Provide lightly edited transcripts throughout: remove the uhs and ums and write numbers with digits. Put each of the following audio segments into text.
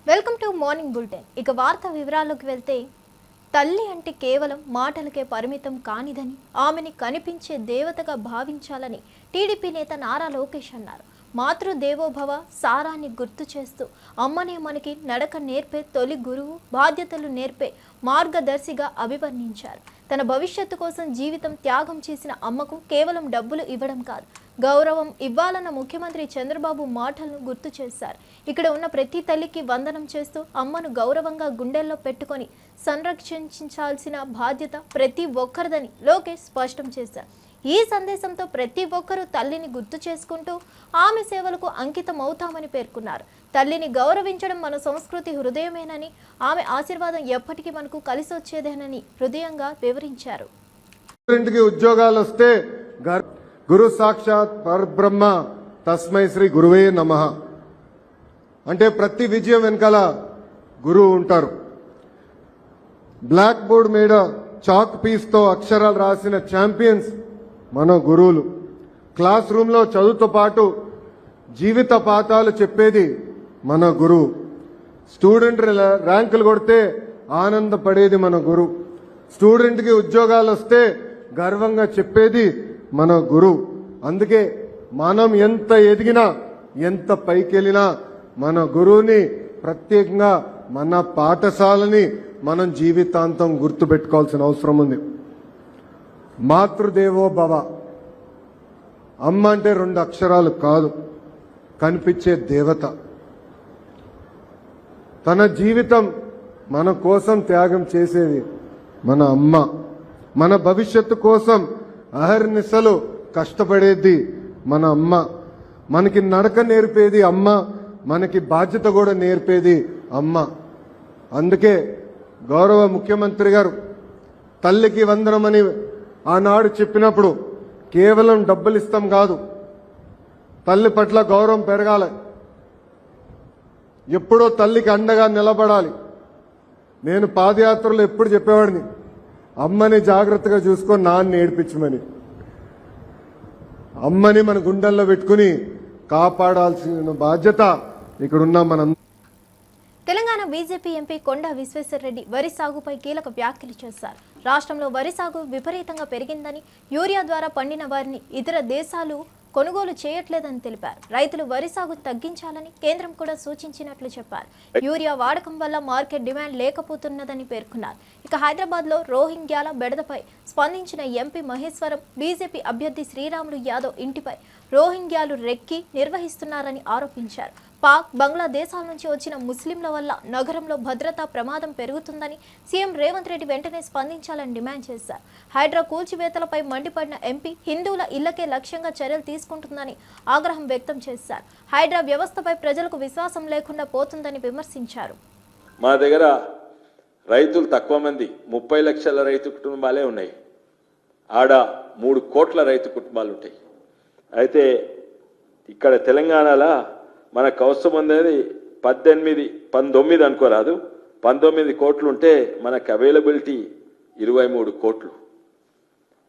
Welcome to morning bulletin. ఇక వార్తా వివరాల్లోకి వెళ్తే తల్లి అంటే కేవలం మాటలకే పరిమితం కానిదని, ఆమెని కనిపించే దేవతగా భావించాలని టీడీపీ నేత నారా లోకేష్ అన్నారు. మాతృదేవోభవ సారాన్ని గుర్తు చేస్తూ అమ్మనే మనకి నడక నేర్పే తొలి గురువు, బాధ్యతలు నేర్పే మార్గదర్శిగా అభివర్ణించారు. తన భవిష్యత్తు కోసం జీవితం త్యాగం చేసిన అమ్మకు కేవలం డబ్బులు ఇవ్వడం కాదు, గౌరవం ఇవ్వాలన్న ముఖ్యమంత్రి చంద్రబాబు మాటలను గుర్తు చేశారు. ఇక్కడ ఉన్న ప్రతి తల్లికి వందనం చేస్తూ అమ్మను గౌరవంగా గుండెల్లో పెట్టుకొని సంరక్షించాల్సిన బాధ్యత ప్రతి ఒక్కరిదని లోకేష్ స్పష్టం చేశారు. ఈ సందేశంతో ప్రతి ఒక్కరూ తల్లిని గుర్తు చేసుకుంటూ ఆమె సేవలకు అంకితం అవుతామని పేర్కొన్నారు. తల్లిని గౌరవించడం మన సంస్కృతి హృదయమేనని, ఆమె ఆశీర్వాదం ఎప్పటికీ మనకు కలిసి వచ్చేదేనని హృదయంగా వివరించారు. ఉద్యోగాలు వస్తే గురు సాక్షాత్ పరబ్రహ్మ తస్మై శ్రీ గురువే నమః అంటే ప్రతి విజయం వెనకాల గురువు ఉంటారు. బ్లాక్ బోర్డ్ మీద చాక్ పీస్ తో అక్షరాలు రాసిన ఛాంపియన్స్ మన గురువులు. క్లాస్ రూమ్ లో చదువుతో పాటు జీవిత పాఠాలు చెప్పేది మన గురువు. స్టూడెంట్ ర్యాంకులు కొడితే ఆనందపడేది మన గురువు. స్టూడెంట్ కి ఉద్యోగాలు వస్తే గర్వంగా చెప్పేది మన గురువు. అందుకే మనం ఎంత ఎదిగినా, ఎంత పైకెళ్ళినా మన గురువుని, ప్రత్యేకంగా మన పాఠశాలని మనం జీవితాంతం గుర్తుపెట్టుకోవాల్సిన అవసరం ఉంది. మాతృదేవో భవ, అమ్మ అంటే 2 అక్షరాలు కాదు, కనిపించే దేవత. తన జీవితం మన కోసం త్యాగం చేసేది మన అమ్మ. మన భవిష్యత్తు కోసం అహర్నిశలు కష్టపడేది మన అమ్మ. మనకి నడక నేర్పేది అమ్మ, మనకి బాధ్యత కూడా నేర్పేది అమ్మ. అందుకే గౌరవ ముఖ్యమంత్రి గారు తల్లికి వందనమని ఆనాడు చెప్పినప్పుడు కేవలం డబ్బులు ఇస్తాం కాదు, తల్లి పట్ల గౌరవం పెరగాలి, ఎప్పుడో తల్లికి అండగా నిలబడాలి. నేను పాదయాత్రలో ఎప్పుడు చెప్పేవాడిని, అమ్మని జాగ్రత్తగా చూసుకొని నాన్న ఏడిపించమని. అమ్మని మన గుండెల్లో పెట్టుకుని కాపాడాల్సిన బాధ్యత ఇక్కడున్న మనం. తెలంగాణ బీజేపీ ఎంపీ కొండా విశ్వేశ్వరరెడ్డి వరి సాగుపై కీలక వ్యాఖ్యలు చేశారు. రాష్ట్రంలో వరి సాగు విపరీతంగా పెరిగిందని, యూరియా ద్వారా పండిన వారిని ఇతర దేశాలు కొనుగోలు చేయట్లేదని తెలిపారు. రైతులు వరి సాగు తగ్గించాలని కేంద్రం కూడా సూచించినట్లు చెప్పారు. యూరియా వాడకం వల్ల మార్కెట్ డిమాండ్ లేకపోతున్నదని పేర్కొన్నారు. ఇక హైదరాబాద్ లో రోహింగ్యాల బెడదపై స్పందించిన ఎంపీ మహేశ్వరం బీజేపీ అభ్యర్థి శ్రీరాములు యాదవ్ ఇంటిపై రోహింగ్యాలు రెక్కి నిర్వహిస్తున్నారని ఆరోపించారు. పాక్, బంగ్లాదేశాల నుంచి వచ్చిన ముస్లింల వల్ల నగరంలో భద్రతా ప్రమాదం పెరుగుతుందని సీఎం రేవంత్ రెడ్డి వెంటనే స్పందించాలని డిమాండ్ చేశారు. హైడ్రా కూల్చివేతలపై మండిపడిన ఎంపీ హిందువుల ఇళ్లకే లక్ష్యంగా చర్యలు తీసుకుంటుందని ఆగ్రహం వ్యక్తం చేశారు. హైడ్రా వ్యవస్థపై ప్రజలకు విశ్వాసం లేకుండా పోతుందని విమర్శించారు. మా దగ్గర రైతులు తక్కువ మంది, 30 లక్షల రైతు కుటుంబాలే ఉన్నాయి. ఆడ 3 కోట్ల రైతు కుటుంబాలు ఉంటాయి. అయితే ఇక్కడ తెలంగాణలో మనకు అవసరం అనేది 19 అనుకోరాదు, 19 కోట్లు ఉంటే మనకు అవైలబిలిటీ 23 కోట్లు.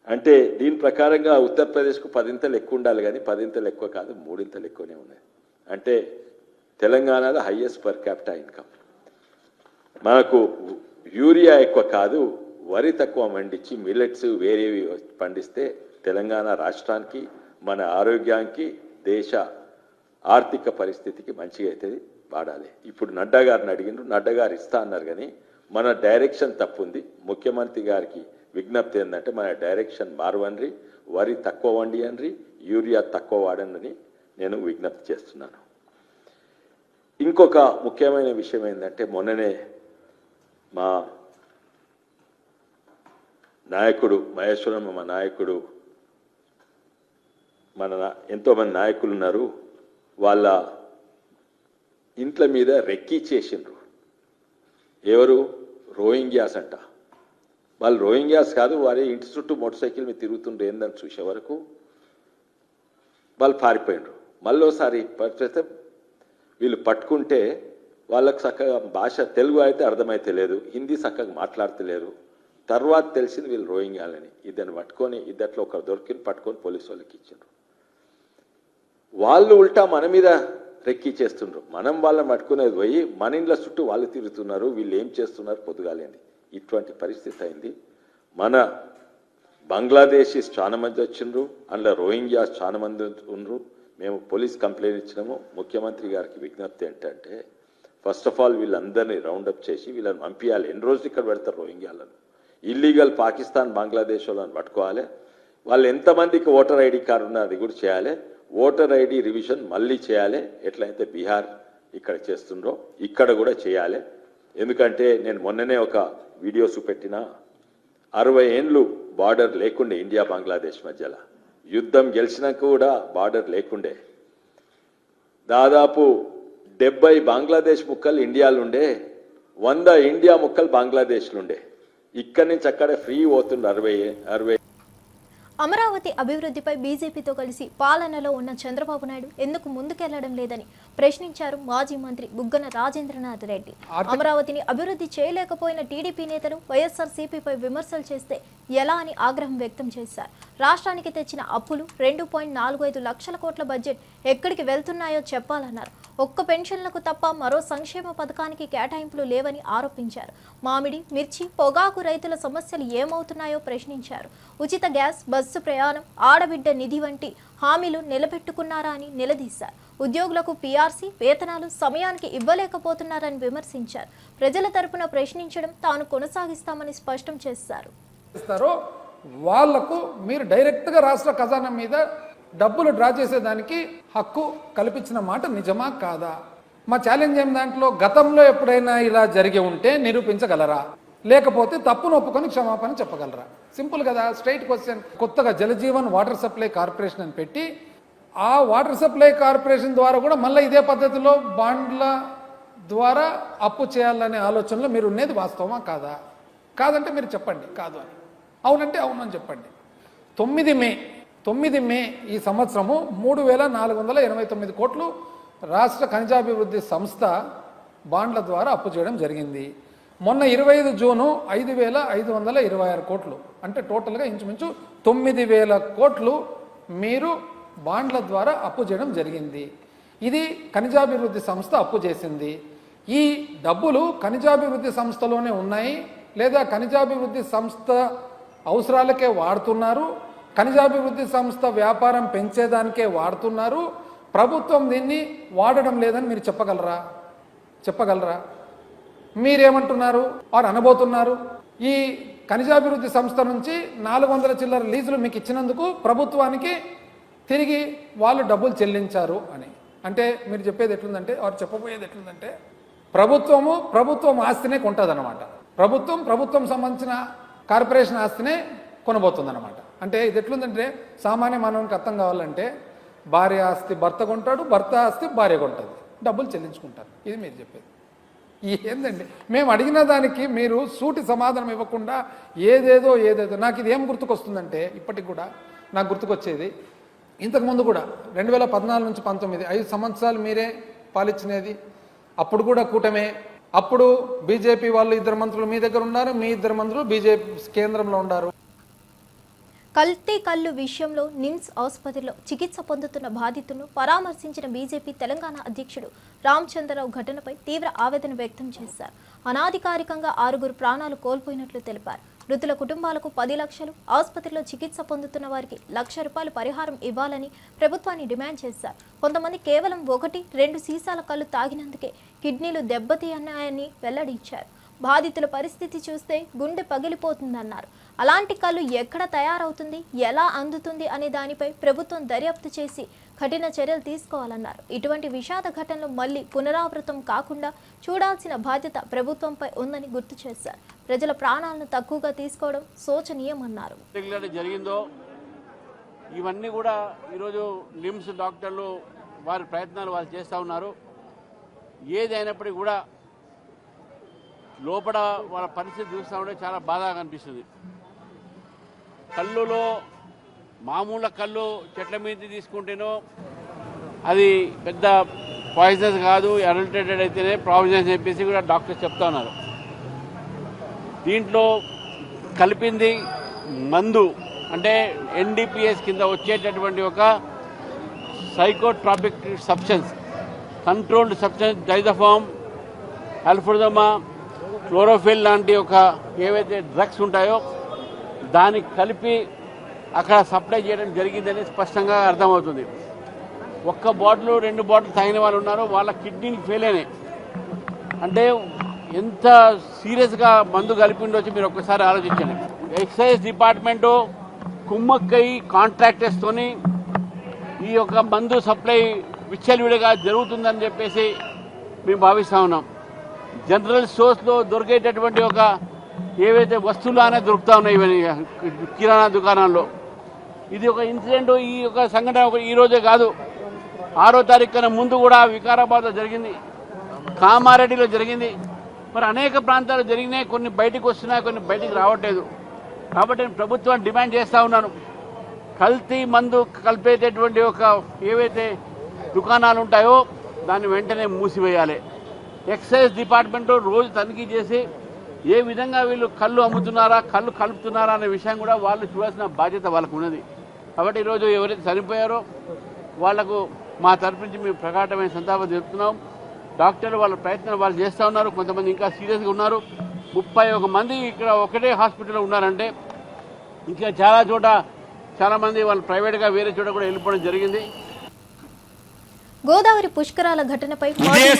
అంటే దీని ప్రకారంగా ఉత్తరప్రదేశ్కు 10 ఎక్కువ ఉండాలి, కానీ 10 ఎక్కువ కాదు, 3 ఎక్కువనే ఉన్నాయి. అంటే తెలంగాణలో హైయెస్ట్ పర్ క్యాపిటా ఇన్కమ్. మనకు యూరియా ఎక్కువ కాదు, వరి తక్కువ పండించి మిల్లెట్స్ వేరేవి పండిస్తే తెలంగాణ రాష్ట్రానికి, మన ఆరోగ్యానికి, దేశ ఆర్థిక పరిస్థితికి మంచిగా అవుతుంది, వాడాలి. ఇప్పుడు నడ్డా గారిని అడిగినారు, నడ్డా గారు ఇస్తా అన్నారు, కానీ మన డైరెక్షన్ తప్పుంది. ముఖ్యమంత్రి గారికి విజ్ఞప్తి ఏంటంటే మన డైరెక్షన్ మారవనరి, వరి తక్కువ వండియనరి, యూరియా తక్కువ వాడనని నేను విజ్ఞప్తి చేస్తున్నాను. ఇంకొక ముఖ్యమైన విషయం ఏంటంటే, మొన్ననే మా నాయకుడు మహేశ్వరం, మా నాయకుడు, ఎంతోమంది నాయకులు ఉన్నారు, వాళ్ళ ఇంట్ల మీద రెక్కీ చేసిండ్రు. ఎవరు? రోహింగ్యాస్ అంట. వాళ్ళు రోహింగ్యాస్ కాదు, వారి ఇంటి చుట్టూ మోటార్ సైకిల్ మీద తిరుగుతుండ్రు. ఏందని చూసే వరకు వాళ్ళు పారిపోయినరు. మళ్ళోసారి పరిస్థితి వీళ్ళు పట్టుకుంటే వాళ్ళకు చక్కగా భాష తెలుగు అయితే అర్థమైతే లేదు, హిందీ చక్కగా మాట్లాడతలేరు. తర్వాత తెలిసింది వీళ్ళు రోహింగ్యాలని. ఇద్దరిని పట్టుకొని, ఇద్దట్లో ఒకరు దొరికిన పట్టుకొని పోలీసు వాళ్ళకి ఇచ్చిండ్రు. వాళ్ళు ఉల్టా మన మీద రెక్కి చేస్తుండ్రు. మనం వాళ్ళని పట్టుకునేది పోయి మన ఇండ్ల చుట్టూ వాళ్ళు తిరుగుతున్నారు, వీళ్ళు ఏం చేస్తున్నారు పొద్దుగాలేంది. ఇటువంటి పరిస్థితి అయింది. మన బంగ్లాదేశీస్ చాలా మంది వచ్చిండ్రు, అందులో రోహింగ్యాస్ చాలా మంది ఉండ్రు. మేము పోలీస్ కంప్లైంట్ ఇచ్చినాము. ముఖ్యమంత్రి గారికి విజ్ఞప్తి ఏంటంటే ఫస్ట్ ఆఫ్ ఆల్ వీళ్ళందరినీ రౌండప్ చేసి వీళ్ళని పంపించాలి. ఎన్ని రోజులు ఇక్కడ పెడతారు రోహింగ్యాలను? ఇల్లీగల్ పాకిస్తాన్ బంగ్లాదేశ్ వాళ్ళని పట్టుకోవాలి. వాళ్ళు ఎంతమందికి ఓటర్ ఐడి కార్డు ఉన్నా అది కూడా చేయాలి. ఓటర్ ఐడి రివిజన్ మళ్ళీ చేయాలి. ఎట్లయితే బీహార్ ఇక్కడ చేస్తుండ్రో ఇక్కడ కూడా చేయాలి. ఎందుకంటే నేను మొన్ననే ఒక వీడియో చూపెట్టిన 60 ఏండ్లు బార్డర్ లేకుండే ఇండియా బంగ్లాదేశ్ మధ్యలో. యుద్ధం గెలిచినాక కూడా బార్డర్ లేకుండే. దాదాపు 70 బంగ్లాదేశ్ ముక్కలు ఇండియాలో ఉండే, 100 ఇండియా ముక్కలు బంగ్లాదేశ్లో ఉండే. ఇక్కడి నుంచి అక్కడ ఫ్రీ పోతుండే 60. అమరావతి అభివృద్ధిపై బీజేపీతో కలిసి పాలనలో ఉన్న చంద్రబాబు నాయుడు ఎందుకు ముందుకెళ్లడం లేదని ప్రశ్నించారు మాజీ మంత్రి బుగ్గన రాజేంద్రనాథ్ రెడ్డి. అమరావతిని అభివృద్ధి చేయలేకపోయిన టీడీపీ నేతలు వైఎస్ఆర్సీపీపై విమర్శలు చేస్తే ఎలా అని ఆగ్రహం వ్యక్తం చేశారు. రాష్ట్రానికి తెచ్చిన అప్పులు 2.45 లక్షల కోట్ల బడ్జెట్ ఎక్కడికి వెళ్తున్నాయో చెప్పాలన్నారు. ఒక్క పెన్షన్లకు తప్ప మరో సంక్షేమ పథకానికి కేటాయింపులు లేవని ఆరోపించారు. మామిడి, మిర్చి, పొగాకు రైతుల సమస్యలు ఏమవుతున్నాయో ప్రశ్నించారు. ఉచిత గ్యాస్, బస్సు ప్రయాణం, ఆడబిడ్డ నిధి వంటి హామీలు నిలబెట్టుకున్నారా అని నిలదీశారు. ఉద్యోగులకు పీఆర్సీ వేతనాలు సమయానికి ఇవ్వలేకపోతున్నారని విమర్శించారు. ప్రజల తరపున ప్రశ్నించడం తాను కొనసాగిస్తామని స్పష్టం చేశారు. వాళ్లకు మీరు డైరెక్ట్గా రాష్ట్ర ఖజానా మీద డబ్బులు డ్రా చేసేదానికి హక్కు కల్పించిన మాట నిజమా కాదా? మా ఛాలెంజ్ ఏం దాంట్లో గతంలో ఎప్పుడైనా ఇలా జరిగి ఉంటే నిరూపించగలరా, లేకపోతే తప్పును ఒప్పుకొని క్షమాపణ చెప్పగలరా? సింపుల్ కదా, స్ట్రైట్ క్వశ్చన్. కొత్తగా జలజీవన్ వాటర్ సప్లై కార్పొరేషన్ అని పెట్టి ఆ వాటర్ సప్లై కార్పొరేషన్ ద్వారా కూడా మళ్ళీ ఇదే పద్ధతిలో బాండ్ల ద్వారా అప్పు చేయాలనే ఆలోచనలో మీరు ఉన్నది వాస్తవమా కాదా? కాదంటే మీరు చెప్పండి కాదు అని, అవునంటే అవును అని చెప్పండి. 9 మే ఈ సంవత్సరము 3,489 కోట్లు రాష్ట్ర ఖనిజాభివృద్ధి సంస్థ బాండ్ల ద్వారా అప్పు చేయడం జరిగింది. మొన్న 25 జూను 5,526 కోట్లు, అంటే టోటల్గా ఇంచుమించు 9,000 కోట్లు మీరు బాండ్ల ద్వారా అప్పు చేయడం జరిగింది. ఇది ఖనిజాభివృద్ధి సంస్థ అప్పు చేసింది. ఈ డబ్బులు ఖనిజాభివృద్ధి సంస్థలోనే ఉన్నాయి, లేదా ఖనిజాభివృద్ధి సంస్థ అవసరాలకే వాడుతున్నారు, ఖనిజాభివృద్ధి సంస్థ వ్యాపారం పెంచేదానికే వాడుతున్నారు, ప్రభుత్వం దీన్ని వాడడం లేదని మీరు చెప్పగలరా? మీరేమంటున్నారు వారు అనబోతున్నారు? ఈ ఖనిజాభివృద్ధి సంస్థ నుంచి 400 చిల్లర లీజులు మీకు ఇచ్చినందుకు ప్రభుత్వానికి తిరిగి వాళ్ళు డబ్బులు చెల్లించారు అని అంటే మీరు చెప్పేది ఎట్లుందంటే, వారు చెప్పబోయేది ఎట్లుందంటే, ప్రభుత్వం ఆస్తినే కొంటదన్నమాట. ప్రభుత్వం సంబంధించిన కార్పొరేషన్ ఆస్తినే కొనబోతుందన్నమాట. అంటే ఇది ఎట్లుందంటే, సామాన్య మానవునికి అర్థం కావాలంటే, భార్య ఆస్తి భర్త కొంటాడు, భర్త ఆస్తి భార్య కొంటుంది, డబ్బులు చెల్లించుకుంటారు. ఇది మీరు చెప్పేది ఏందండి? మేము అడిగిన దానికి మీరు సూటి సమాధానం ఇవ్వకుండా ఏదేదో నాకు ఇది ఏం గుర్తుకొస్తుందంటే, ఇప్పటికి కూడా నాకు గుర్తుకొచ్చేది, ఇంతకుముందు కూడా 2014 నుంచి 19 5 సంవత్సరాలు మీరే పాలించినది. అప్పుడు కూడా కూటమే. అప్పుడు బీజేపీ వాళ్ళు 2 మంత్రులు మీ దగ్గర ఉన్నారు, మీ 2 మంత్రులు బీజేపీ కేంద్రంలో ఉన్నారు. కల్తీ కల్లు విషయంలో నిమ్స్ ఆసుపత్రిలో చికిత్స పొందుతున్న బాధితులను పరామర్శించిన బీజేపీ తెలంగాణ అధ్యక్షుడు రామచంద్రరావు ఘటనపై తీవ్ర ఆవేదన వ్యక్తం చేశారు. అనాధికారికంగా 6 ప్రాణాలు కోల్పోయినట్లు తెలిపారు. మృతుల కుటుంబాలకు 10 లక్షలు, ఆసుపత్రిలో చికిత్స పొందుతున్న వారికి ₹1,00,000 పరిహారం ఇవ్వాలని ప్రభుత్వాన్ని డిమాండ్ చేశారు. కొంతమంది కేవలం 1-2 సీసాల కళ్ళు తాగినందుకే కిడ్నీలు దెబ్బతిన్నాయని వెల్లడించారు. బాధితుల పరిస్థితి చూస్తే గుండె పగిలిపోతుందన్నారు. అలాంటి కళ్ళు ఎక్కడ తయారవుతుంది, ఎలా అందుతుంది అనే దానిపై ప్రభుత్వం దర్యాప్తు చేసి కఠిన చర్యలు తీసుకోవాలన్నారు. ఇటువంటి విషాద ఘటనలు మళ్లీ పునరావృతం కాకుండా చూడాల్సిన బాధ్యత ప్రభుత్వంపై ఉందని గుర్తు చేశారు. ప్రజల ప్రాణాలను తక్కువగా తీసుకోవడం శోచనీయమన్నారు. జరిగిందో ఇవన్నీ కూడా ఈరోజు నిమ్స్ డాక్టర్లు వారి ప్రయత్నాలు వాళ్ళు చేస్తూ ఉన్నారు. ఏదైనప్పటికీ కూడా లోపల వాళ్ళ పరిస్థితి చూస్తూ ఉంటే చాలా బాధగా అనిపిస్తుంది. కళ్ళులో మామూలు కళ్ళు చెట్ల మీద తీసుకుంటేనో అది పెద్ద పాయిజన్స్ కాదు, అడల్టరేటెడ్ అయితేనే ప్రావిజన్స్ చెప్పేసి కూడా డాక్టర్స్ చెప్తా ఉన్నారు. దీంట్లో కలిపింది మందు, అంటే NDPS కింద వచ్చేటటువంటి ఒక psychotropic substance. Controlled substance డైజోఫామ్, అల్ఫ్రోజమా, chlorophyll లాంటి ఒక ఏవైతే డ్రగ్స్ ఉంటాయో దానికి కలిపి అక్కడ సప్లై చేయడం జరిగిందని స్పష్టంగా అర్థమవుతుంది. ఒక్క బాటిల్ 2 బాటిల్ తాగిన వాళ్ళు ఉన్నారు, వాళ్ళ కిడ్నీలు ఫెయిల్ అయినాయి. అంటే ఎంత సీరియస్గా మందు కలిపి ఉండొచ్చు మీరు ఒక్కసారి ఆలోచించండి. ఎక్సైజ్ డిపార్ట్మెంటు కుమ్మక్కై కాంట్రాక్టర్స్తోని ఈ యొక్క మందు సప్లై విచ్చలవిడిగా జరుగుతుందని చెప్పేసి మేము భావిస్తూ ఉన్నాం. జనరల్ స్టోర్స్లో దొరికేటటువంటి ఒక ఏవైతే వస్తువులు అనేది దొరుకుతూ ఉన్నాయి ఇవన్నీ కిరాణా దుకాణాల్లో. ఇది ఒక ఇన్సిడెంట్, ఈ యొక్క సంఘటన ఈ రోజే కాదు, 6వ తారీఖు కన్నా ముందు కూడా వికారాబాద్లో జరిగింది, కామారెడ్డిలో జరిగింది, మరి అనేక ప్రాంతాలు జరిగినాయి. కొన్ని బయటకు వస్తున్నాయి, కొన్ని బయటికి రావట్లేదు. కాబట్టి నేను ప్రభుత్వాన్ని డిమాండ్ చేస్తూ ఉన్నాను, కల్తీ మందు కలిపేటటువంటి ఒక ఏవైతే దుకాణాలు ఉంటాయో దాన్ని వెంటనే మూసివేయాలి. ఎక్సైజ్ డిపార్ట్మెంట్ రోజు తనిఖీ చేసి ఏ విధంగా వీళ్ళు కళ్ళు అమ్ముతున్నారా, కళ్ళు కలుపుతున్నారా అనే విషయం కూడా వాళ్ళు చూడాల్సిన బాధ్యత వాళ్ళకు ఉన్నది. కాబట్టి ఈరోజు ఎవరైతే చనిపోయారో వాళ్లకు మా తరపు నుంచి మేము ప్రకాటమైన సంతాపం చెప్తున్నాం. డాక్టర్లు వాళ్ళ ప్రయత్నాలు వాళ్ళు చేస్తూ ఉన్నారు, కొంతమంది ఇంకా సీరియస్గా ఉన్నారు. 31 మంది ఇక్కడ ఒకటే హాస్పిటల్లో ఉన్నారంటే ఇంకా చాలా చోట చాలామంది వాళ్ళు ప్రైవేట్గా వేరే చోట కూడా వెళ్ళిపోవడం జరిగింది. గోదావరి పుష్కరాల ఘటనపై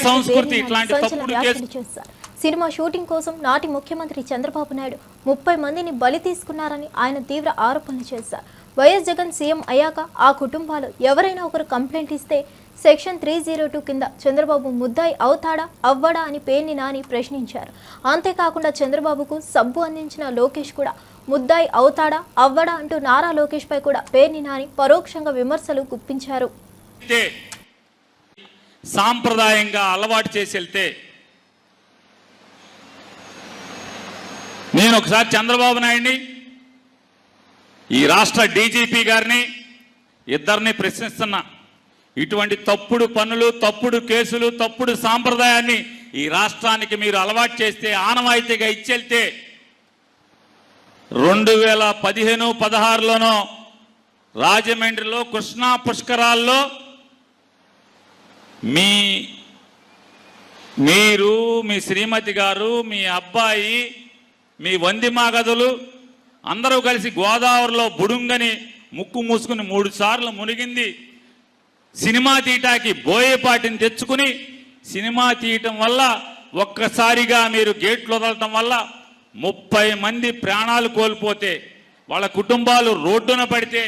సంచలన వ్యాఖ్యలు చేశారు. సినిమా షూటింగ్ కోసం నాటి ముఖ్యమంత్రి చంద్రబాబు నాయుడు 30 మందిని బలి తీసుకున్నారని ఆయన తీవ్ర ఆరోపణలు చేశారు. వైఎస్ జగన్ సీఎం అయ్యాక ఆ కుటుంబాలు ఎవరైనా ఒకరు కంప్లైంట్ ఇస్తే సెక్షన్ 302 కింద చంద్రబాబు ముద్దాయి అవుతాడా అవ్వడా అని పేర్ని నాని ప్రశ్నించారు. అంతేకాకుండా చంద్రబాబుకు సబ్బు అందించిన లోకేష్ కూడా ముద్దాయి అవుతాడా అవ్వడా అంటూ నారా లోకేష్ పై కూడా పేర్ని నాని పరోక్షంగా విమర్శలు గుప్పించారు. సాంప్రదాయంగా అలవాటు చేసి వెళ్తే నేను ఒకసారి చంద్రబాబు నాయుడిని, ఈ రాష్ట్ర డీజీపీ గారిని ఇద్దరిని ప్రశ్నిస్తున్నా. ఇటువంటి తప్పుడు పనులు, తప్పుడు కేసులు, తప్పుడు సాంప్రదాయాన్ని ఈ రాష్ట్రానికి మీరు అలవాటు చేస్తే, ఆనవాయితీగా ఇచ్చెళ్తే 2015-16లోనో రాజమండ్రిలో కృష్ణా పుష్కరాల్లో మీరు, మీ శ్రీమతి గారు, మీ అబ్బాయి, మీ వందిమాగదులు అందరూ కలిసి గోదావరిలో బుడుంగని ముక్కు మూసుకుని 3 సార్లు మునిగింది. సినిమా తీయటానికి బోయేపాటిని తెచ్చుకుని సినిమా తీయటం వల్ల ఒక్కసారిగా మీరు గేట్లు వదలటం వల్ల 30 మంది ప్రాణాలు కోల్పోతే, వాళ్ళ కుటుంబాలు రోడ్డున పడితే,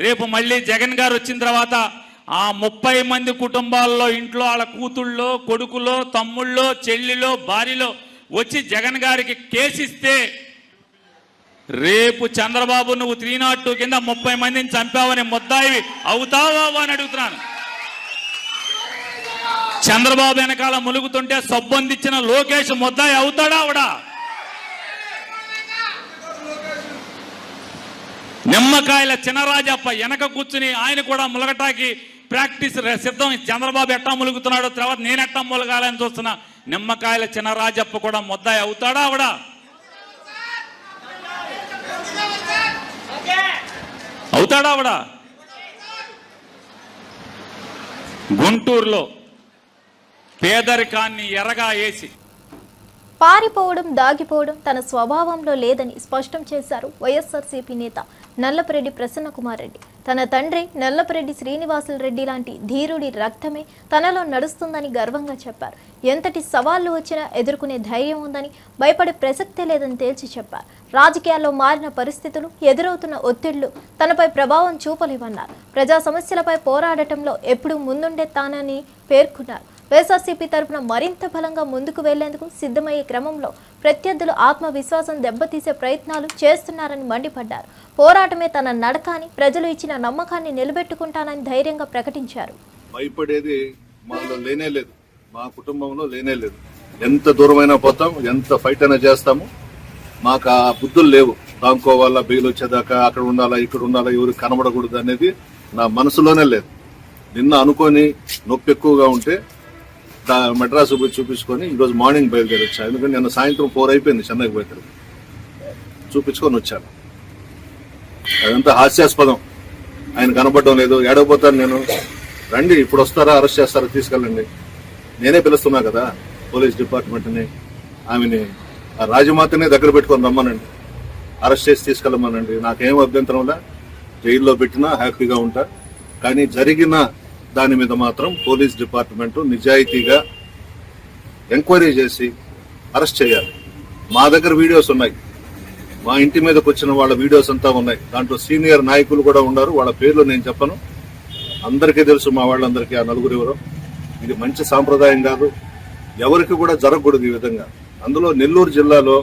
రేపు మళ్ళీ జగన్ గారు వచ్చిన తర్వాత ఆ 30 మంది కుటుంబాల్లో ఇంట్లో వాళ్ళ కూతుళ్ళో, కొడుకులో, తమ్ముళ్ళో, చెల్లిలో, భార్యలో వచ్చి జగన్ గారికి కేసిస్తే రేపు చంద్రబాబు నువ్వు 302 కింద 30 మందిని చంపావని ముద్దాయి అవుతావా అని అడుగుతున్నాను. చంద్రబాబు వెనకాల ములుగుతుంటే సబ్బొందిచ్చిన లోకేష్ ముద్దాయి అవుతాడా అవడా? నిమ్మకాయల చినరాజప్ప వెనక కూర్చుని ఆయన కూడా ములగటాకి ప్రాక్టీస్ సిద్ధం. చంద్రబాబు ఎట్టా ములుగుతున్నాడో తర్వాత నేను ఎట్టా ములగాలని చూస్తున్నా. నిమ్మకాయల చినరాజప్ప కూడా ముద్దాయి అవుతాడా అవడా? అవుతాడా అవడా? గుంటూరులో పేదరికాన్ని ఎరగా వేసి పారిపోవడం, దాగిపోవడం తన స్వభావంలో లేదని స్పష్టం చేశారు వైఎస్ఆర్సీపీ నేత నల్లపరెడ్డి ప్రసన్నకుమార్ రెడ్డి. తన తండ్రి నల్లపరెడ్డి శ్రీనివాసులు రెడ్డి లాంటి ధీరుడి రక్తమే తనలో నడుస్తుందని గర్వంగా చెప్పారు. ఎంతటి సవాళ్లు వచ్చినా ఎదుర్కొనే ధైర్యం ఉందని, భయపడే ప్రసక్తే లేదని తేల్చి చెప్పారు. రాజకీయాల్లో మారిన పరిస్థితులు, ఎదురవుతున్న ఒత్తిళ్లు తనపై ప్రభావం చూపలేవన్నారు. ప్రజా సమస్యలపై పోరాడటంలో ఎప్పుడూ ముందుండే తానని పేర్కొన్నారు. వైఎస్ఆర్సీపీ తరఫున మరింత బలంగా ముందుకు వెళ్లేందుకు సిద్ధమయ్యే క్రమంలో ప్రత్యర్థులు ఆత్మవిశ్వాసం దెబ్బతీసే ప్రయత్నాలు చేస్తున్నారని మండిపడ్డారు. పోరాటమే తన నడక అని, ప్రజలు ఇచ్చిన నమ్మకాన్ని నిలబెట్టుకుంటానని ధైర్యంగా ప్రకటించారు. భయపడేది మాలో లేనే లేదు, మా కుటుంబంలో లేనే లేదు. ఎంత దూరమైనా పోతాం, ఎంత ఫైట్ అయినా చేస్తాము. మాకు ఆ బుద్ధులు లేవు. దాంకోవాలా, బెయిల్ వచ్చేదాకా అక్కడ ఉండాలా, ఇక్కడ ఉండాలా, ఎవరికి కనబడకూడదు అనేది నా మనసులోనే లేదు. నిన్న అనుకొని నొప్పి ఎక్కువగా ఉంటే మెడ్రాస్ పోయి చూపించుకొని ఈరోజు మార్నింగ్ బయలుదేరి వచ్చాను. ఎందుకంటే నిన్న సాయంత్రం 4 అయిపోయింది చెన్నైకి పోయి చూపించుకొని వచ్చాను. అదంతా హాస్యాస్పదం. ఆయన కనబడడం లేదు, ఏడవపోతాను నేను. రండి, ఇప్పుడు వస్తారా, అరెస్ట్ చేస్తారా, తీసుకెళ్ళండి. నేనే పిలుస్తున్నా కదా పోలీస్ డిపార్ట్మెంట్ని, ఆమెని ఆ రాజమాతనే దగ్గర పెట్టుకొని రమ్మనండి, అరెస్ట్ చేసి తీసుకెళ్ళమనండి. నాకేం అభ్యంతరంలా, జైల్లో పెట్టినా హ్యాపీగా ఉంటా. కానీ జరిగిన దాని మీద మాత్రం పోలీస్ డిపార్ట్మెంట్ నిజాయితీగా ఎంక్వైరీ చేసి అరెస్ట్ చేయాలి. మా దగ్గర వీడియోస్ ఉన్నాయి, మా ఇంటి మీదకి వచ్చిన వాళ్ళ వీడియోస్ అంతా ఉన్నాయి. దాంట్లో సీనియర్ నాయకులు కూడా ఉన్నారు, వాళ్ళ పేర్లు నేను చెప్పను, అందరికీ తెలుసు మా వాళ్ళందరికీ ఆ నలుగురు ఎవరో. ఇది మంచి సాంప్రదాయం కాదు, ఎవరికి కూడా జరగకూడదు ఈ విధంగా. అందులో నెల్లూరు జిల్లాలో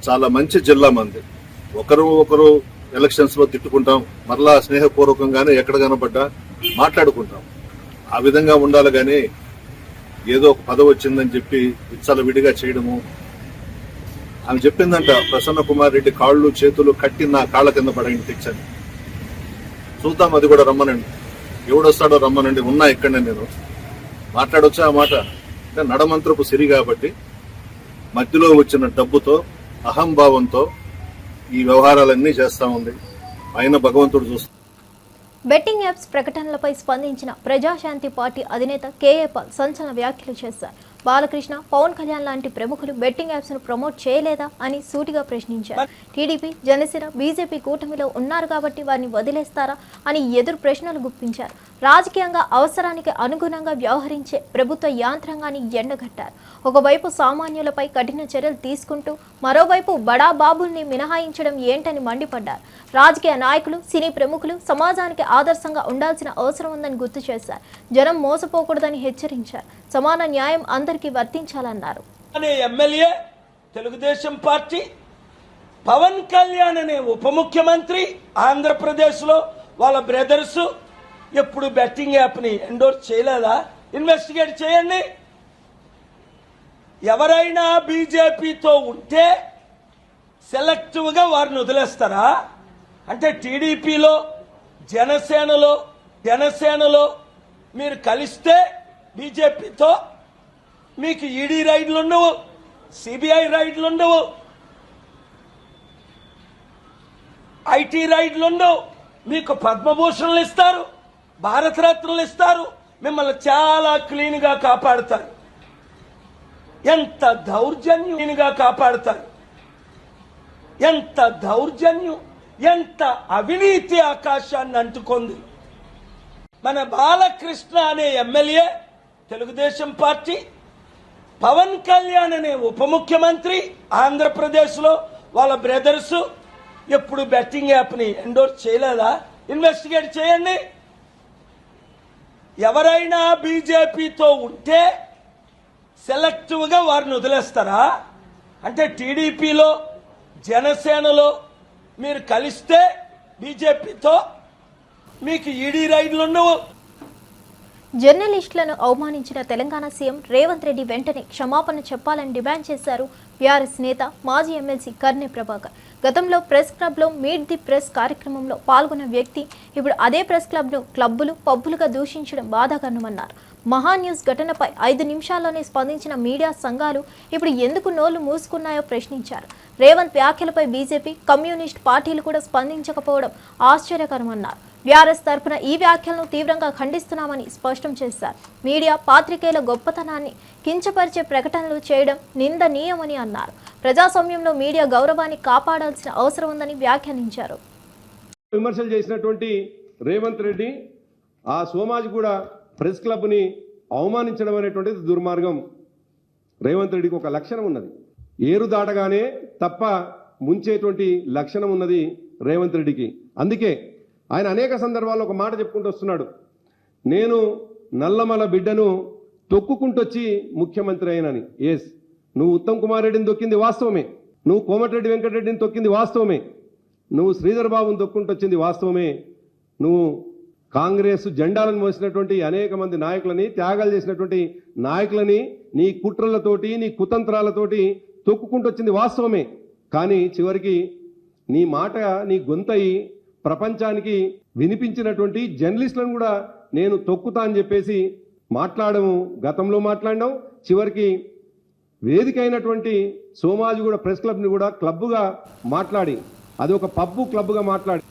చాలా మంచి జిల్లా మంది, ఒకరు ఎలక్షన్స్ లో తిట్టుకుంటాం, మరలా స్నేహపూర్వకంగానే ఎక్కడ కనబడ్డా మాట్లాడుకుంటాం. ఆ విధంగా ఉండాలి కానీ ఏదో ఒక పదవి వచ్చిందని చెప్పి ఇచ్చల విడిగా చేయడము. ఆమె చెప్పిందంట, ప్రసన్న కుమార్ రెడ్డి కాళ్ళు చేతులు కట్టి నా కాళ్ళ కింద పడేయండి తెచ్చని. చూద్దాం, అది కూడా రమ్మనండి, ఎవడొస్తాడో రమ్మనండి, ఉన్నా ఇక్కడనే నేను మాట్లాడొచ్చా ఆ మాట. అంటే నడమంత్రపు సిరి కాబట్టి మధ్యలో వచ్చిన డబ్బుతో అహంభావంతో ఈ వ్యవహారాలన్నీ చేస్తా ఉంది. ఆయన భగవంతుడు చూస్తాడు. బెట్టింగ్ యాప్స్ ప్రకటనలపై స్పందించిన ప్రజాశాంతి పార్టీ అధినేత కేఏ పాల్ సంచలన వ్యాఖ్యలు చేశారు. బాలకృష్ణ, పవన్ కళ్యాణ్ లాంటి ప్రముఖులు బెట్టింగ్ యాప్స్ ను ప్రమోట్ చేయలేదా అని సూటిగా ప్రశ్నించారు. టీడీపీ, జనసేన, బీజేపీ కూటమిలో ఉన్నారు కాబట్టి వారిని వదిలేస్తారా అని ఎదురు ప్రశ్నలు గుప్పించారు. రాజకీయంగా అవసరానికి అనుగుణంగా వ్యవహరించే ప్రభుత్వ యాంత్రాంగాన్ని ఎండగట్టారు. ఒకవైపు సామాన్యులపై కఠిన చర్యలు తీసుకుంటూ మరోవైపు బడా బాబుల్ని మినహాయించడం ఏంటని మండిపడ్డారు. రాజకీయ నాయకులు, సినీ ప్రముఖులు సమాజానికి ఆదర్శంగా ఉండాల్సిన అవసరం ఉందని గుర్తు చేశారు. జనం మోసపోకూడదని హెచ్చరించారు. సమాన న్యాయం అందరికీ వర్తించాలన్నారు. ఎమ్మెల్యే తెలుగుదేశం పార్టీ, పవన్ కళ్యాణ్ అనే ఉప ముఖ్యమంత్రి ఆంధ్రప్రదేశ్ లో వాళ్ళ బ్రదర్స్ ఎప్పుడు బెట్టింగ్ యాప్ ని ఎండోర్స్ చేయలేదా? ఇన్వెస్టిగేట్ చేయండి. ఎవరైనా బీజేపీతో ఉంటే సెలెక్టివ్ గా వారిని వదిలేస్తారా? అంటే టీడీపీలో, జనసేనలో మీరు కలిస్తే బీజేపీతో మీకు ఈడీ రైడ్లు ఉండవు, సిబిఐ రైడ్లు ఉండవు, ఐటీ రైడ్లు ఉండవు, మీకు పద్మభూషణలు ఇస్తారు, భారతరత్నలు ఇస్తారు, మిమ్మల్ని చాలా క్లీన్ గా కాపాడుతారు. ఎంత దౌర్జన్యంగా కాపాడుతారు, ఎంత దౌర్జన్యం, ఎంత అవినీతి ఆకాశాన్ని అంటుకుంది. మన బాలకృష్ణ అనే ఎమ్మెల్యే తెలుగుదేశం పార్టీ, పవన్ కళ్యాణ్ అనే ఉప ముఖ్యమంత్రి ఆంధ్రప్రదేశ్ లో వాళ్ళ బ్రదర్స్ ఎప్పుడు బెట్టింగ్ యాప్ ని ఎండోర్స్ చేయలేదా? ఇన్వెస్టిగేట్ చేయండి. ఎవరైనా బీజేపీతో ఉంటే సెలెక్టివ్ గా వారిని వదిలేస్తారా? అంటే టీడీపీలో, జనసేనలో మీరు కలిస్తే బీజేపీతో మీకు ఈడీ రైడ్లు ఉండవు. జర్నలిస్టులను అవమానించిన తెలంగాణ సీఎం రేవంత్ రెడ్డి వెంటనే క్షమాపణ చెప్పాలని డిమాండ్ చేశారు బీఆర్ఎస్ నేత, మాజీ ఎమ్మెల్సీ కర్నె ప్రభాకర్. గతంలో ప్రెస్ క్లబ్లో మీట్ ది ప్రెస్ కార్యక్రమంలో పాల్గొన్న వ్యక్తి ఇప్పుడు అదే ప్రెస్ క్లబ్ను క్లబ్బులు, పబ్బులుగా దూషించడం బాధాకరమన్నారు. మహాన్యూస్ ఘటనపై 5 నిమిషాల్లోనే స్పందించిన మీడియా సంఘాలు ఇప్పుడు ఎందుకు నోళ్లు మూసుకున్నాయో ప్రశ్నించారు. రేవంత్ వ్యాఖ్యలపై బీజేపీ, కమ్యూనిస్ట్ పార్టీలు కూడా స్పందించకపోవడం ఆశ్చర్యకరమన్నారు. బీఆర్ఎస్ తరఫున ఈ వ్యాఖ్యలను తీవ్రంగా ఖండిస్తున్నామని స్పష్టం చేశారు. మీడియా, పాత్రికేయుల గొప్పతనాన్ని కించపరిచే ప్రకటనలు చేయడం నిందనీయమని అన్నారు. ప్రజాస్వామ్యంలో మీడియా గౌరవాన్ని కాపాడాల్సిన అవసరం ఉందని వ్యాఖ్యానించారు. విమర్శలు చేసినటువంటి రేవంత్ రెడ్డి ఆ సోమాజ్ కూడా ప్రెస్ క్లబ్ని అవమానించడం అనేటువంటిది దుర్మార్గం. రేవంత్ రెడ్డికి ఒక లక్షణం ఉన్నది, ఏరు దాటగానే తప్ప ముంచేటువంటి లక్షణం ఉన్నది రేవంత్ రెడ్డికి. అందుకే ఆయన అనేక సందర్భాల్లో ఒక మాట చెప్పుకుంటూ వస్తున్నాడు, నేను నల్లమల బిడ్డను తొక్కుకుంటొచ్చి ముఖ్యమంత్రి అయినని. ఎస్, నువ్వు ఉత్తమ్ కుమార్ రెడ్డిని తొక్కింది వాస్తవమే, నువ్వు కోమటిరెడ్డి వెంకటరెడ్డిని తొక్కింది వాస్తవమే, నువ్వు శ్రీధర్ బాబుని తొక్కుంటొచ్చింది వాస్తవమే, నువ్వు కాంగ్రెస్ జెండాలను మోసినటువంటి అనేక మంది నాయకులని, త్యాగాలు చేసినటువంటి నాయకులని నీ కుట్రలతోటి, నీ కుతంత్రాలతోటి తొక్కుకుంటొచ్చింది వాస్తవమే. కానీ చివరికి నీ మాట, నీ గొంతయి ప్రపంచానికి వినిపించినటువంటి జర్నలిస్టులను కూడా నేను తొక్కుతా అని చెప్పేసి మాట్లాడము, గతంలో మాట్లాడినాం. చివరికి వేదిక అయినటువంటి సోమాజి కూడా ప్రెస్ క్లబ్ని కూడా క్లబ్గా మాట్లాడి, అది ఒక పబ్బు క్లబ్గా మాట్లాడి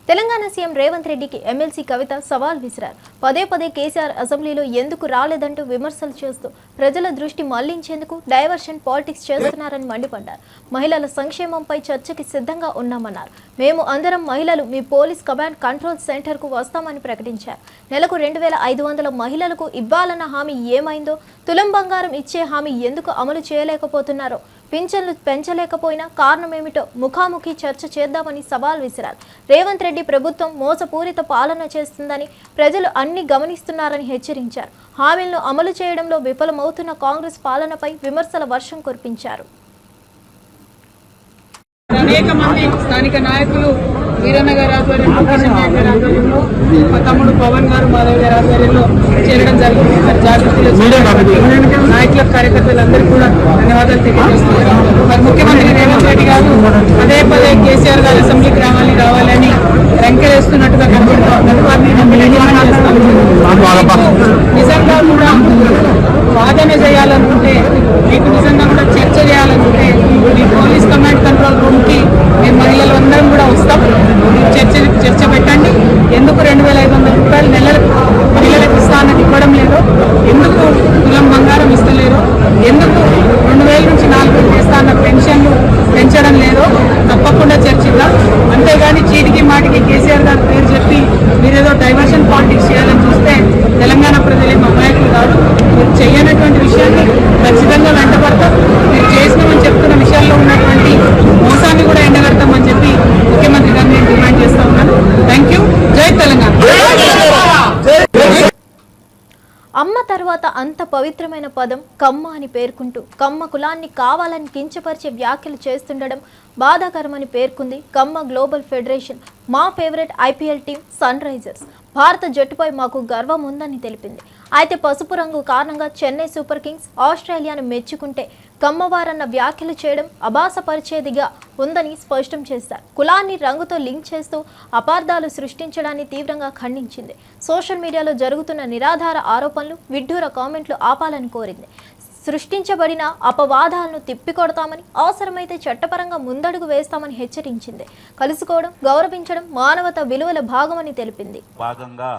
తెలంగాణ సీఎం రేవంత్ రెడ్డికి ఎమ్మెల్సీ కవిత సవాల్ విసిరారు. పదే పదే కేసీఆర్ అసెంబ్లీలో ఎందుకు రాలేదంటూ విమర్శలు చేస్తూ ప్రజల దృష్టి మళ్లించేందుకు డైవర్షన్ పాలిటిక్స్ చేస్తున్నారని మండిపడ్డారు. మహిళల సంక్షేమంపై చర్చకి సిద్ధంగా ఉన్నామన్నారు. మేము అందరం మహిళలు మీ పోలీస్ కమాండ్ కంట్రోల్ సెంటర్కు వస్తామని ప్రకటించారు. నెలకు 2500 మహిళలకు ఇవ్వాలన్న హామీ ఏమైందో, తులం బంగారం ఇచ్చే హామీ ఎందుకు అమలు చేయలేకపోతున్నారో, పింఛన్లు పెంచలేకపోయినా కారణమేమిటో ముఖాముఖి చర్చ చేద్దామని సవాల్ విసిరారు. రేవంత్ రెడ్డి ప్రభుత్వం మోసపూరిత పాలన చేస్తుందని ప్రజలు అన్ని గమనిస్తున్నారని హెచ్చరించారు. హామీలను అమలు చేయడంలో విఫలమవుతున్న కాంగ్రెస్ పాలనపై విమర్శల వర్షం కురిపించారు. అనేక మంది స్థానిక నాయకులు వీరన్న గారి ఆధ్వర్యంలో, కిషన్ రెడ్డి గారి ఆధ్వర్యంలో, మా తమ్ముడు పవన్ గారు, మాధవ్ గారి ఆధ్వర్యంలో చేరడం జరిగింది. మరి జాగృతిలో నాయకుల కార్యకర్తలందరికీ కూడా ధన్యవాదాలు తెలియజేస్తున్నారు. మరి ముఖ్యమంత్రి రేవంత్ రెడ్డి గారు పదే పదే కేసీఆర్ గారు అసెంబ్లీకి రావాలని రంకెలేస్తున్నట్టుగా కనబడుతూ ఉన్నారు. వారిని నిజంగా కూడా వాదన చేయాలనుకుంటే, మీకు నిజంగా కూడా చర్చ చేయాలనుకుంటే ఈ పోలీస్ కమాండ్ కంట్రోల్ రూమ్ కి మేము మహిళలు అందరం కూడా వస్తాం. చర్చ పెట్టండి. ఎందుకు 2500 రూపాయలు నెలలకు మహిళలకు ఇస్తానని ఇవ్వడం లేదు, ఎందుకు తులం బంగారం ఇస్తలేరు, ఎందుకు 2000 నుంచి 4000 చేస్తాన్న పెన్షన్లు పెంచడం లేదు, తప్పకుండా చర్చిద్దాం. అంతేగాని చీటికి మాటికి కేసీఆర్ గారు పేరు చెప్పి మీరేదో డైవర్షన్ పాలిటిక్స్ చేయాలని చూస్తే తెలంగాణ ప్రజలేం అమాయకులు కాదు. మీరు చేయనటువంటి విషయాన్ని ఖచ్చితంగా వెంటబడతాం. మీరు చేసినామని చెప్తున్న విషయాల్లో ఉన్నటువంటి మోసాన్ని కూడా ఎండగడతామని చెప్పి ముఖ్యమంత్రి గారిని నేను డిమాండ్ చేస్తా ఉన్నాను. Thank you. జై తెలంగాణ. అమ్మ తర్వాత అంత పవిత్రమైన పదం కమ్మ అని పేర్కొంటూ కమ్మ కులాన్ని కావాలని కించపరిచే వ్యాఖ్యలు చేస్తుండడం బాధాకరమని పేర్కొంది కమ్మ గ్లోబల్ ఫెడరేషన్. మా favourite IPL team Sunrisers భారత జట్టుపై మాకు గర్వం ఉందని తెలిపింది. అయితే పసుపు రంగు కారణంగా చెన్నై సూపర్ కింగ్స్ ఆస్ట్రేలియాను మెచ్చుకుంటే కమ్మవారన్న వ్యాఖ్యలు చేయడం అభాసపరిచేదిగా ఉందని స్పష్టం చేశారు. కులాన్ని రంగుతో లింక్ చేస్తూ అపార్థాలు సృష్టించడాన్ని తీవ్రంగా ఖండించింది. సోషల్ మీడియాలో జరుగుతున్న నిరాధార ఆరోపణలు, విడ్డూర కామెంట్లు ఆపాలని కోరింది. సృష్టించబడిన అపవాదాలను తిప్పికొడతామని, అవసరమైతే చట్టపరంగా ముందడుగు వేస్తామని హెచ్చరించింది. కలుసుకోవడం, గౌరవించడం మానవత విలువల భాగమని తెలిపింది. భాగంగా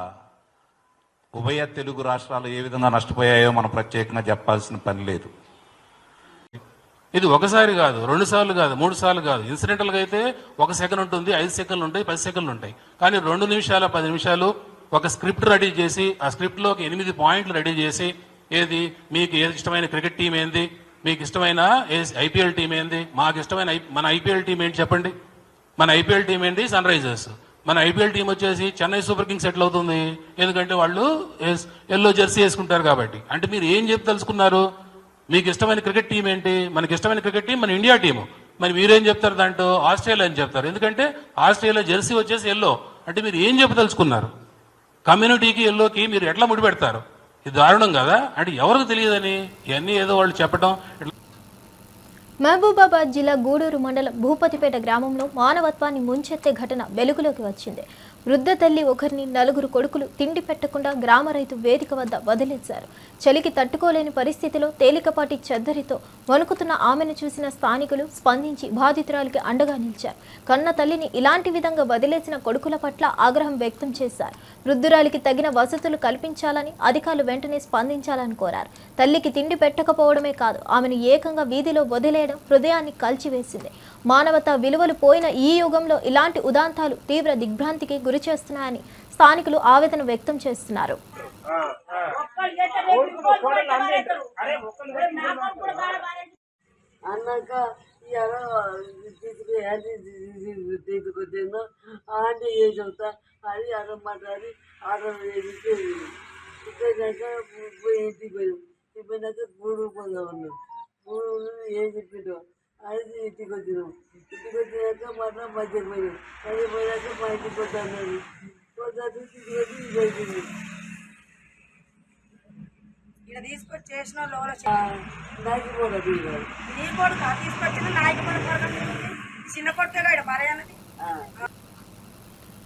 ఉభయ తెలుగు రాష్ట్రాలు ఏ విధంగా నష్టపోయాయో మనం ప్రత్యేకంగా చెప్పాల్సిన పని లేదు. ఇది ఒకసారి కాదు, 2 సార్లు కాదు, 3 సార్లు కాదు. ఇన్సిడెంటల్గా అయితే 1 సెకండ్ ఉంటుంది, 5 సెకండ్లు ఉంటాయి, 10 సెకండ్లు ఉంటాయి. కానీ 2 నిమిషాలు 10 నిమిషాలు ఒక స్క్రిప్ట్ రెడీ చేసి, ఆ స్క్రిప్ట్లోకి 8 పాయింట్లు రెడీ చేసి, ఏది మీకు ఇష్టమైన క్రికెట్ టీం ఏంది, మీకు ఇష్టమైన ఐపీఎల్ టీం ఏంది, మాకు ఇష్టమైన మన ఐపీఎల్ టీం ఏంటి చెప్పండి. మన ఐపీఎల్ టీం ఏంటి? Sunrisers. మన ఐపీఎల్ టీం వచ్చేసి చెన్నై సూపర్ కింగ్స్ సెటిల్ అవుతుంది, ఎందుకంటే వాళ్ళు ఎల్లో జెర్సీ వేసుకుంటారు కాబట్టి. అంటే మీరు ఏం చెప్పి తెలుసుకున్నారు? మీకు ఇష్టమైన క్రికెట్ టీం ఏంటి? మనకి ఇష్టమైన క్రికెట్ టీం మన ఇండియా టీము. మరి మీరేం చెప్తారు? దాంట్లో ఆస్ట్రేలియా అని చెప్తారు, ఎందుకంటే ఆస్ట్రేలియా జెర్సీ వచ్చేసి ఎల్లో. అంటే మీరు ఏం చెప్పి తెలుసుకున్నారు? కమ్యూనిటీకి ఎల్లోకి మీరు ఎట్లా ముడిపెడతారు? ఇది దారుణం కదా. అంటే ఎవరికి తెలియదని ఇవన్నీ ఏదో వాళ్ళు చెప్పడం. మహబూబాబాద్ జిల్లా గూడూరు మండలం భూపతిపేట గ్రామంలో మానవత్వాన్ని ముంచెత్తే ఘటన వెలుగులోకి వచ్చింది. వృద్ధ తల్లి ఒకరిని 4 కొడుకులు తిండి పెట్టకుండా గ్రామ రైతు వేదిక వద్ద వదిలేశారు. చలికి తట్టుకోలేని పరిస్థితిలో తేలికపాటి చెద్దరితో వణుకుతున్న ఆమెను చూసిన స్థానికులు స్పందించి బాధితురాలికి అండగా నిలిచారు. కన్న తల్లిని ఇలాంటి విధంగా వదిలేసిన కొడుకుల పట్ల ఆగ్రహం వ్యక్తం చేశారు. వృద్ధురాలికి తగిన వసతులు కల్పించాలని అధికారులు వెంటనే స్పందించాలని కోరారు. తల్లికి తిండి పెట్టకపోవడమే కాదు, ఆమెను ఏకంగా వీధిలో వదిలేయడం హృదయాన్ని కలిచివేసింది. మానవతా విలువలు పోయిన ఈ యుగంలో ఇలాంటి ఉదాంతాలు తీవ్ర దిగ్భ్రాంతికి గురి చేస్తున్నాయని స్థానికులు ఆవేదన వ్యక్తం చేస్తున్నారు. అన్నాక తీసుకొచ్చిందో ఆంటీ ఏం చెప్తా అది అరమ్మాటారి ఆర్డర్ చేసి ఇక్కడాక ఇంటికి పోయాం. పోయినాక గూడు పోదాం ఉన్నాం. గూడు ఏం చెప్పిండో అది ఇంటికి వచ్చినాం. ఇంటికి వచ్చినాక మళ్ళీ మధ్యకి పోయినాం. మధ్య పోయాక మా ఇంటికి వద్దన్నారు. వద్ద తీసుకొచ్చి ఇది అయిపోయింది. ఇక్కడ తీసుకొచ్చి చేసిన నాయకు కూడా నీ కొడుకు తీసుకొచ్చిన నాయకు చిన్న కొడుకు మర్యాదది.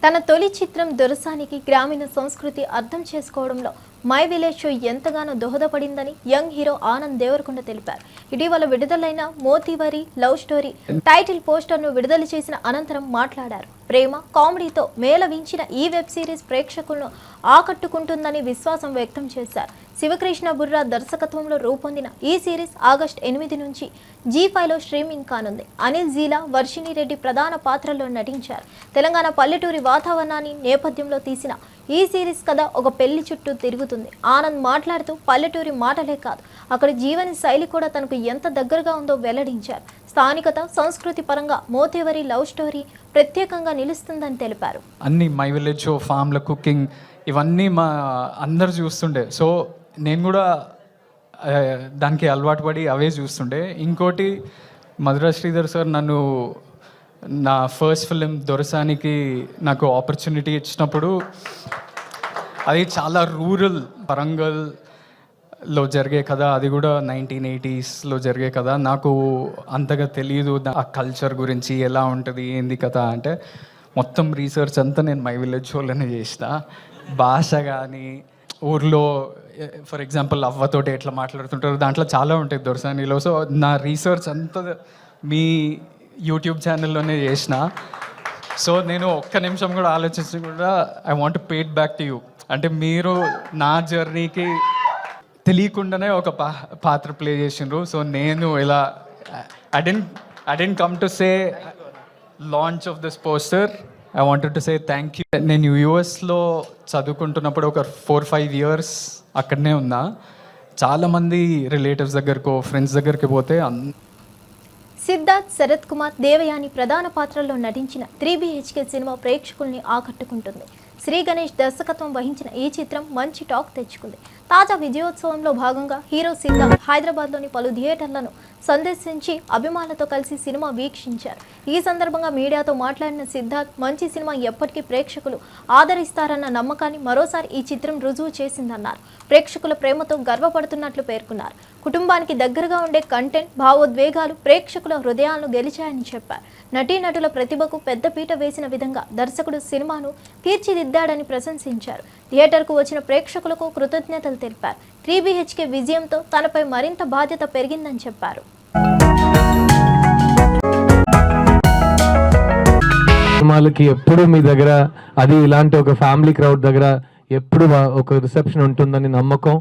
తన తొలి చిత్రం దొరసానికి గ్రామీణ సంస్కృతి అర్థం చేసుకోవడంలో మై విలేజ్ షో ఎంతగానో దోహదపడిందని యంగ్ హీరో ఆనంద్ దేవరకొండ తెలిపారు. ఇటీవల విడుదలైన మోతీవరి లవ్ స్టోరీ టైటిల్ పోస్టర్ను విడుదల చేసిన అనంతరం మాట్లాడారు. ప్రేమ కామెడీతో మేళవించిన ఈ వెబ్ సిరీస్ ప్రేక్షకులను ఆకట్టుకుంటుందని విశ్వాసం వ్యక్తం చేశారు. శివకృష్ణ బుర్రా దర్శకత్వంలో రూపొందిన ఈ సిరీస్ ఆగస్టు 8 నుంచి G5లో స్ట్రీమింగ్ కానుంది. అనిల్ జీలా, వర్షిణి రెడ్డి ప్రధాన పాత్రల్లో నటించారు. తెలంగాణ పల్లెటూరి వాతావరణాన్ని నేపథ్యంలో తీసిన ఈ సిరీస్ కథ ఒక పెళ్లి చుట్టూ తిరుగుతుంది. ఆనంద్ మాట్లాడుతూ పల్లెటూరి మాటలే కాదు, అక్కడి జీవన శైలి కూడా తనకు ఎంత దగ్గరగా ఉందో వెల్లడించారు. స్థానికత, సంస్కృతి పరంగా మోతేవరి లవ్ స్టోరీ ప్రత్యేకంగా నిలుస్తుందని తెలిపారు. అన్ని మై విలేజ్ షో, ఫామ్ల కుకింగ్ ఇవన్నీ మా అందరు చూస్తుండే. సో నేను కూడా దానికి అలవాటు పడి అవే చూస్తుండే. ఇంకోటి మధుర శ్రీధర్ సార్ నన్ను నా ఫస్ట్ ఫిలిం దొరసానికి నాకు ఆపర్చునిటీ ఇచ్చినప్పుడు అది చాలా రూరల్ వరంగల్లో జరిగే కథ, అది కూడా 1980sలో జరిగే కథ. నాకు అంతగా తెలియదు ఆ కల్చర్ గురించి ఎలా ఉంటుంది ఏంది కథ అంటే. మొత్తం రీసెర్చ్ అంతా నేను మై విలేజ్ షోలోనే చేసిన. భాష కానీ ఊర్లో ఫర్ ఎగ్జాంపుల్ అవ్వతోటి ఎట్లా మాట్లాడుతుంటారు దాంట్లో చాలా ఉంటాయి దొరసానిలో. సో నా రీసెర్చ్ అంతా మీ యూట్యూబ్ ఛానల్లోనే చేసిన. సో నేను ఒక్క నిమిషం కూడా ఆలోచించి కూడా I want to pay it back to you. అంటే మీరు నా జర్నీకి తెలియకుండానే ఒక పాత్ర ప్లే చేసిండ్రు. సో నేను ఇలా I didn't come to say launch of this poster, I wanted to say thank you. నేను యూఎస్లో చదువుకుంటున్నప్పుడు ఒక 4-5 years అక్కడనే ఉన్నా. చాలామంది రిలేటివ్స్ దగ్గరకో ఫ్రెండ్స్ దగ్గరికి పోతే సిద్ధార్థ్, శరత్ కుమార్, దేవయాని ప్రధాన పాత్రల్లో నటించిన 3BHK సినిమా ప్రేక్షకుల్ని ఆకట్టుకుంటుంది. శ్రీ గణేష్ దర్శకత్వం వహించిన ఈ చిత్రం మంచి టాక్ తెచ్చుకుంది. తాజా విజయోత్సవంలో భాగంగా హీరో సిద్ధార్థ్ హైదరాబాద్లోని పలు థియేటర్లను సందర్శించి అభిమానులతో కలిసి సినిమా వీక్షించారు. ఈ సందర్భంగా మీడియాతో మాట్లాడిన సిద్ధార్థ్, మంచి సినిమా ఎప్పటికీ ప్రేక్షకులు ఆదరిస్తారన్న నమ్మకాన్ని మరోసారి ఈ చిత్రం రుజువు చేసిందన్నారు. ప్రేక్షకుల ప్రేమతో గర్వపడుతున్నట్లు పేర్కొన్నారు. కుటుంబానికి దగ్గరగా ఉండే కంటెంట్, భావోద్వేగాలు ప్రేక్షకుల హృదయాలను గెలిచాయని చెప్పారు. నటీనటుల ప్రతిభకు పెద్దపీట వేసిన విధంగా దర్శకుడు సినిమాను తీర్చిదిద్దాడని ప్రశంసించారు. థియేటర్కు వచ్చిన ప్రేక్షకులకు కృతజ్ఞతలు తెలిపారు. 3BHK విజయంతో తనపై మరింత బాధ్యత పెరిగిందని చెప్పారు. సినిమాలకి ఎప్పుడు మీ దగ్గర అది ఇలాంటి ఒక ఫ్యామిలీ క్రౌడ్ దగ్గర ఎప్పుడు ఒక రిసెప్షన్ ఉంటుందని నమ్మకం.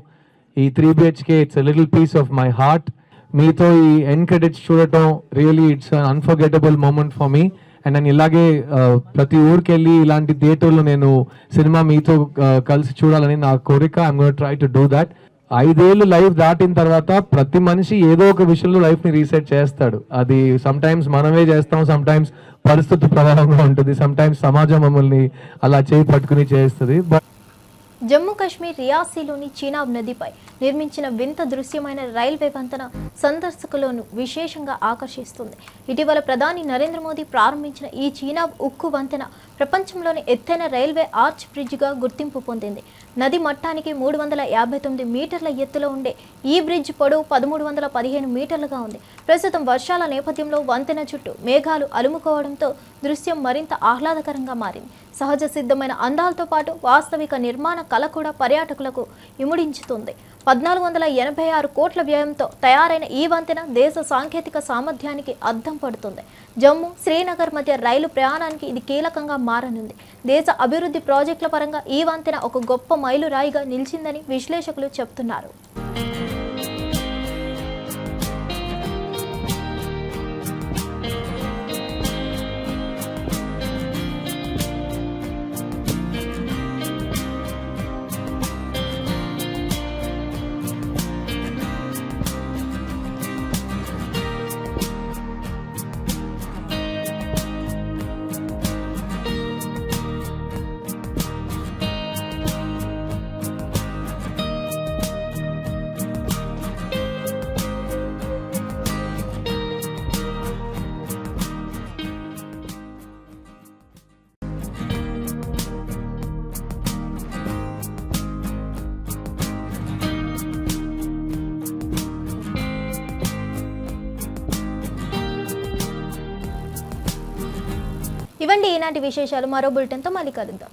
ఈ 3BHK it's a little piece of my heart. మీతో ఈ ఎండ్ క్రెడిట్స్ చూడటం really it's unforgettable moment for me. And నేను ఇలాగే ప్రతి ఊరికి వెళ్ళి ఇలాంటి థియేటర్లో నేను సినిమా మీతో కలిసి చూడాలని నా కోరిక. I'm gonna try to do that. 5 ఏళ్ళు లైఫ్ దాటిన తర్వాత ప్రతి మనిషి ఏదో ఒక విషయంలో లైఫ్ని రీసెట్ చేస్తాడు. అది సమ్ టైమ్స్ మనమే చేస్తాం, సమ్ టైమ్స్ పరిస్థితి ప్రభావంగా ఉంటుంది, సమ్ టైమ్స్ సమాజం మమ్మల్ని అలా చేయి పట్టుకుని చేస్తుంది. బట్ జమ్మూ కాశ్మీర్ రియాసీలోని చీనాబ్ నదిపై నిర్మించిన వింత దృశ్యమైన రైల్వే వంతెన సందర్శకులను విశేషంగా ఆకర్షిస్తుంది. ఇటీవల ప్రధాని నరేంద్ర మోదీ ప్రారంభించిన ఈ చీనాబ్ ఉక్కు వంతెన ప్రపంచంలోని ఎత్తైన రైల్వే ఆర్చ్ బ్రిడ్జిగా గుర్తింపు పొందింది. నది మట్టానికి 359 మీటర్ల ఎత్తులో ఉండే ఈ బ్రిడ్జ్ పొడవు 1315 మీటర్లుగా ఉంది. ప్రస్తుతం వర్షాల నేపథ్యంలో వంతెన చుట్టూ మేఘాలు అలుముకోవడంతో దృశ్యం మరింత ఆహ్లాదకరంగా మారింది. సహజ సిద్ధమైన అందాలతో పాటు వాస్తవిక నిర్మాణ కళ కూడా పర్యాటకులకు ఇముడించుతుంది. 1486 కోట్ల వ్యయంతో తయారైన ఈ వంతెన దేశ సాంకేతిక సామర్థ్యానికి అద్దం పడుతుంది. జమ్మూ, శ్రీనగర్ మధ్య రైలు ప్రయాణానికి ఇది కీలకంగా మారనుంది. దేశ అభివృద్ధి ప్రాజెక్టుల పరంగా ఈ వంతెన ఒక గొప్ప మైలురాయిగా నిలిచిందని విశ్లేషకులు చెబుతున్నారు. ఇవండి ఈనాటి విశేషాలు. మరో బులెటిన్తో మళ్ళీ కలుద్దాం.